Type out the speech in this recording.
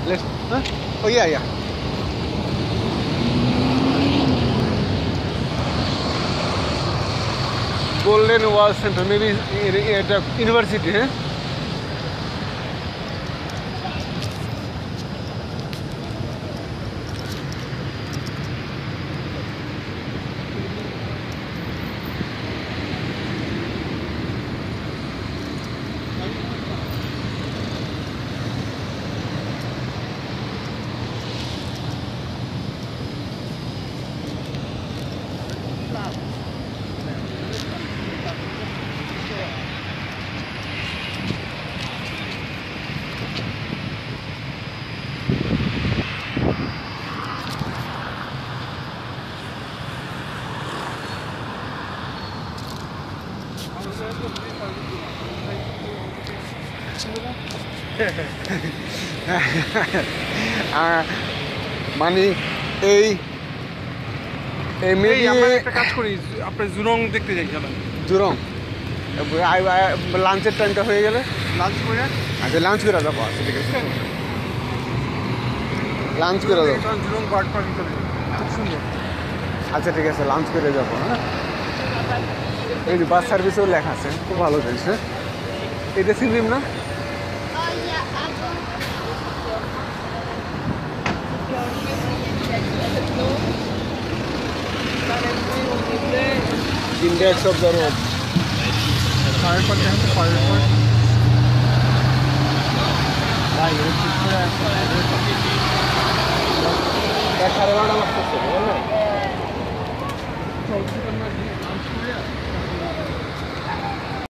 Let's. Huh? Oh yeah, yeah. Golden Wall Center, maybe at a university, huh? মানে এই এই আমরা একটা কাজ করি, আপনি জুরং দেখতে যাই, চলেন। জুরং লাঞ্চের টাইমটা হয়ে গেলে লাঞ্চ করে আচ্ছা লাঞ্চ করে যাবো। আচ্ছা ঠিক আছে, লাঞ্চ করে যাবো। জুরং বার্ড পার্কে চলে যাই, খুব সুন্দর। আচ্ছা ঠিক আছে, লাঞ্চ করে যাবো। হ্যাঁ, এই যে বাস সার্ভিসেও লেখা আছে, খুব ভালো জিনিস। হ্যাঁ, এটা সিলিম না? Index of the road. পায়ের পর দেখেন তো, পায়ের পর এক সাড়ে 12টা বাজতেছে, বুঝলেন?